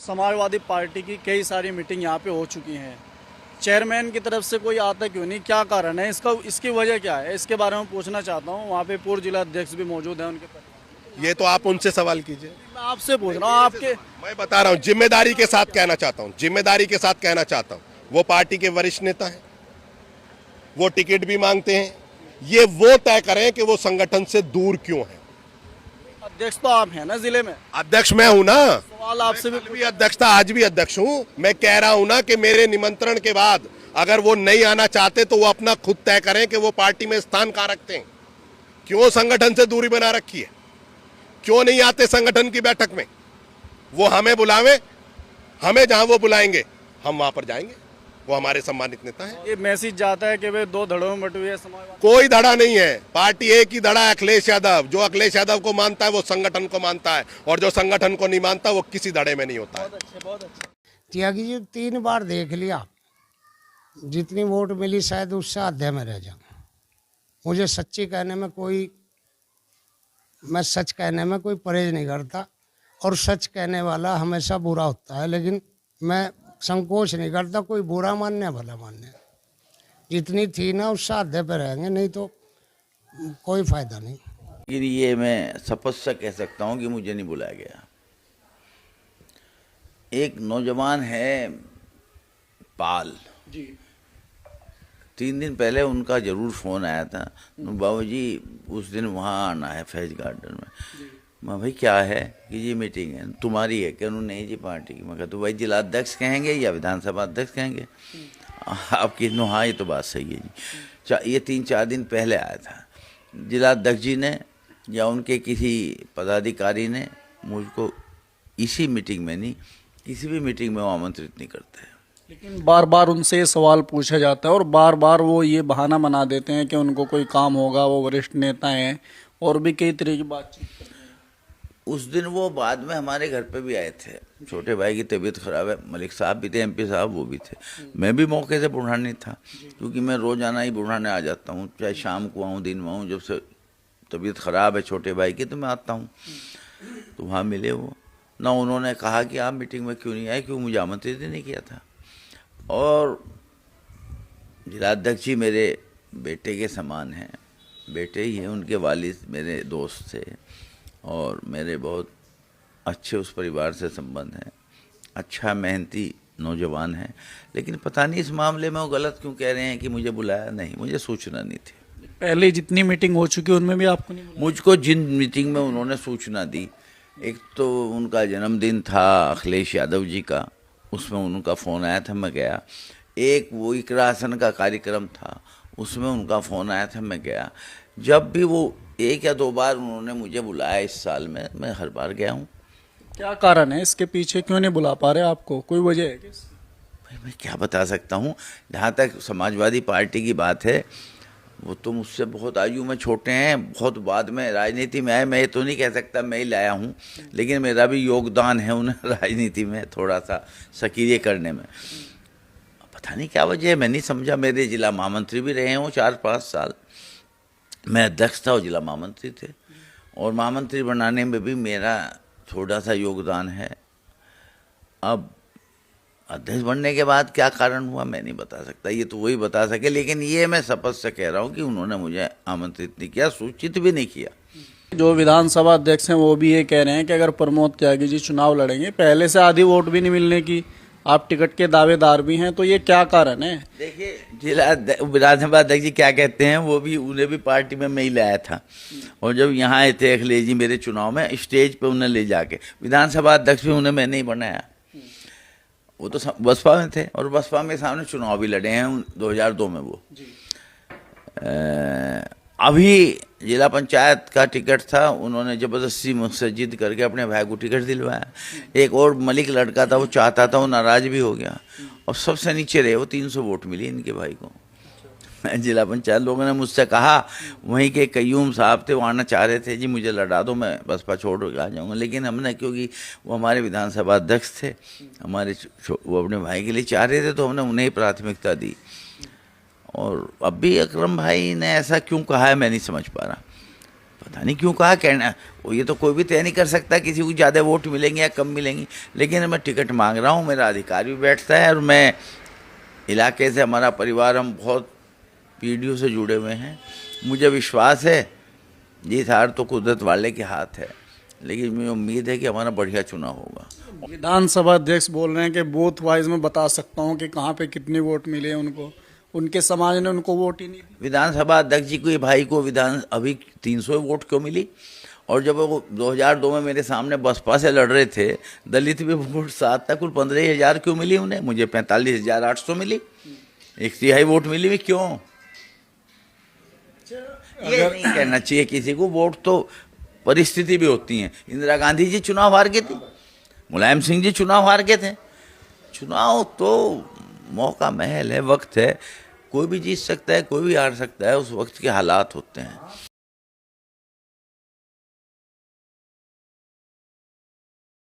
Samajwadi party की कई सारी मीटिंग यहाँ पे हो चुकी हैं। चेयरमैन की तरफ से कोई आता क्यों नहीं, क्या कारण है इसकी वजह क्या है, इसके बारे में पूछना चाहता हूँ। वहाँ पे पूर्व जिला अध्यक्ष भी मौजूद हैं उनके परिवार। ये तो आप उनसे सवाल कीजिए। मैं आपसे पूछ रहा हूँ आपके। मैं बता रहा हूँ, जिम्मेदारी के साथ कहना चाहता हूँ, जिम्मेदारी के साथ कहना चाहता हूँ। वो पार्टी के वरिष्ठ नेता हैं, वो टिकट भी मांगते हैं। ये वो तय करें कि वो संगठन से दूर क्यों है। अध्यक्ष तो आप हैं ना जिले में। अध्यक्ष मैं हूं ना, सवाल आपसे कल भी अध्यक्ष था, आज भी अध्यक्ष हूं। मैं कह रहा हूं ना कि मेरे निमंत्रण के बाद अगर वो नहीं आना चाहते तो वो अपना खुद तय करें कि वो पार्टी में स्थान कहां रखते हैं। क्यों संगठन से दूरी बना रखी है, क्यों नहीं आते संगठन की बैठक में। वो हमें बुलावे, हमें जहां वो बुलाएंगे हम वहां पर जाएंगे। वो हमारे सम्मानित नेता हैं। ये मैसेज जाता है कि वे दो धड़ों में बटे हुए हैं समाजवादी। कोई धड़ा नहीं है, पार्टी एक ही धड़ा है, अखिलेश यादव। जो अखिलेश यादव को मानता है वो संगठन को मानता है, और जो संगठन को नहीं मानता वो किसी धड़े में नहीं होता है। बहुत अच्छे। त्यागी जी 3 बार देख लिया, जितनी वोट मिली शायद उससे आधे में रह जाऊं। मुझे सच्ची कहने में कोई, मैं सच कहने में कोई परहेज नहीं करता, और सच कहने वाला हमेशा बुरा होता है, लेकिन मैं संकोच नहीं करता कोई बुरा मानने भला मानने। जितनी थी ना उससे आधे पे रहेंगे, नहीं तो कोई फायदा नहीं। लेकिन ये मैं शपथ से कह सकता हूँ कि मुझे नहीं बुलाया गया। एक नौजवान है पाल जी। 3 दिन पहले उनका जरूर फ़ोन आया था, बाबू जी उस दिन वहाँ आना है फैज गार्डन में। मैं भाई क्या है कि ये मीटिंग है तुम्हारी है क्या? उन्होंने नहीं जी पार्टी की। मैं कहा तो भाई जिला अध्यक्ष कहेंगे या विधानसभा अध्यक्ष कहेंगे? आपकी नो हाँ ये तो बात सही है जी। ये 3-4 दिन पहले आया था। जिला अध्यक्ष जी ने या उनके किसी पदाधिकारी ने मुझको इसी मीटिंग में नहीं, किसी भी मीटिंग में वो आमंत्रित नहीं करते। लेकिन बार बार उनसे ये सवाल पूछा जाता है और बार बार वो ये बहाना बना देते हैं कि उनको कोई काम होगा, वो वरिष्ठ नेता हैं, और भी कई तरह की बातचीत करते हैं। उस दिन वो बाद में हमारे घर पे भी आए थे। छोटे भाई की तबीयत खराब है, मलिक साहब भी थे, एमपी साहब वो भी थे। मैं भी मौके से बुढ़ानी था, क्योंकि मैं रोजाना ही बुढ़ाने आ जाता हूँ, चाहे शाम को आऊँ दिन में आऊँ। जब से तबीयत खराब है छोटे भाई की तो मैं आता हूँ। तो वहाँ मिले वो ना, उन्होंने कहा कि आप मीटिंग में क्यों नहीं आए, क्यों मुझे आमंत्रित ही नहीं किया था। और जिलाध्यक्ष जी मेरे बेटे के समान हैं, बेटे ही हैं। उनके वालिद मेरे दोस्त थे और मेरे बहुत अच्छे उस परिवार से संबंध हैं। अच्छा मेहनती नौजवान है, लेकिन पता नहीं इस मामले में वो गलत क्यों कह रहे हैं कि मुझे बुलाया नहीं। मुझे सूचना नहीं थी। पहले जितनी मीटिंग हो चुकी है उनमें भी आपको नहीं बुलाया? मुझको जिन मीटिंग में उन्होंने सूचना दी, एक तो उनका जन्मदिन था अखिलेश यादव जी का, उसमें उनका फ़ोन आया था, मैं गया। एक वो इकरासन का कार्यक्रम था, उसमें उनका फ़ोन आया था, मैं गया। जब भी वो 1 या 2 बार उन्होंने मुझे बुलाया इस साल में, मैं हर बार गया हूँ। क्या कारण है इसके पीछे, क्यों नहीं बुला पा रहे आपको, कोई वजह है क्या? भाई मैं क्या बता सकता हूँ। जहाँ तक समाजवादी पार्टी की बात है, वो तो मुझसे बहुत आयु में छोटे हैं, बहुत बाद में राजनीति में आए। मैं ये तो नहीं कह सकता मैं ही लाया हूँ, लेकिन मेरा भी योगदान है उन्हें राजनीति में थोड़ा सा सक्रिय करने में। पता नहीं क्या वजह है, मैं नहीं समझा। मेरे जिला महामंत्री भी रहे हैं वो 4-5 साल। मैं अध्यक्ष था और जिला महामंत्री थे, और महामंत्री बनाने में भी मेरा थोड़ा सा योगदान है। अब अध्यक्ष बनने के बाद क्या कारण हुआ मैं नहीं बता सकता, ये तो वही बता सके। लेकिन ये मैं शपथ से कह रहा हूँ कि उन्होंने मुझे आमंत्रित नहीं किया, सूचित भी नहीं किया। जो विधानसभा अध्यक्ष हैं वो भी ये कह रहे हैं कि अगर प्रमोद त्यागी जी चुनाव लड़ेंगे, पहले से आधी वोट भी नहीं मिलने की, आप टिकट के दावेदार भी हैं, तो ये क्या कारण है? देखिए जिला विधानसभा अध्यक्ष जी क्या कहते हैं, वो भी उन्हें भी पार्टी में मैं ही लाया था। और जब यहाँ आए थे अखिलेश जी मेरे चुनाव में, स्टेज पे उन्हें ले जाके विधानसभा अध्यक्ष भी उन्हें मैंने ही बनाया। वो तो बसपा में थे और बसपा में सामने चुनाव भी लड़े हैं 2002 में वो। अभी जिला पंचायत का टिकट था, उन्होंने ज़बरदस्ती मुझसे जिद करके अपने भाई को टिकट दिलवाया। एक और मलिक लड़का था, वो चाहता था, वो नाराज़ भी हो गया और सबसे नीचे रहे। वो 300 वोट मिली इनके भाई को जिला पंचायत। लोगों ने मुझसे कहा, वहीं के कयूम साहब थे, वो आना चाह रहे थे, जी मुझे लड़ा दो, मैं बसपा छोड़ के आ जाऊँगा। लेकिन हमने, क्योंकि वो हमारे विधानसभा अध्यक्ष थे, हमारे वो अपने भाई के लिए चाह रहे थे, तो हमने उन्हें ही प्राथमिकता दी। और अब भी अकरम भाई ने ऐसा क्यों कहा है मैं नहीं समझ पा रहा। पता नहीं क्यों कहा, कहना वो ये तो कोई भी तय नहीं कर सकता किसी को ज़्यादा वोट मिलेंगे या कम मिलेंगे। लेकिन मैं टिकट मांग रहा हूँ, मेरा अधिकार भी बैठता है, और मैं इलाके से, हमारा परिवार, हम बहुत पीढ़ियों से जुड़े हुए हैं। मुझे विश्वास है जीत हार तो कुदरत वाले के हाथ है, लेकिन मुझे उम्मीद है कि हमारा बढ़िया चुनाव होगा। विधानसभा अध्यक्ष बोल रहे हैं कि बूथ वाइज में बता सकता हूँ कि कहाँ पे कितने वोट मिले उनको, उनके समाज ने उनको वोट ही नहीं दिया। विधानसभा अध्यक्ष जी को, भाई को अभी 300 वोट क्यों मिली? और जब वो 2002 में मेरे सामने बसपा से लड़ रहे थे, दलित भी वोट 7 तक, कुल 15,000 क्यों मिली उन्हें? मुझे 45,800 मिली, 1/3 वोट मिली भी क्यों? ये नहीं कहना चाहिए किसी को, वोट तो परिस्थिति भी होती है। इंदिरा गांधी जी चुनाव हार गए थे, मुलायम सिंह जी चुनाव हार गए थे। चुनाव तो मौका महल है, वक्त है, कोई भी जीत सकता है, कोई भी हार सकता है, उस वक्त के हालात होते हैं।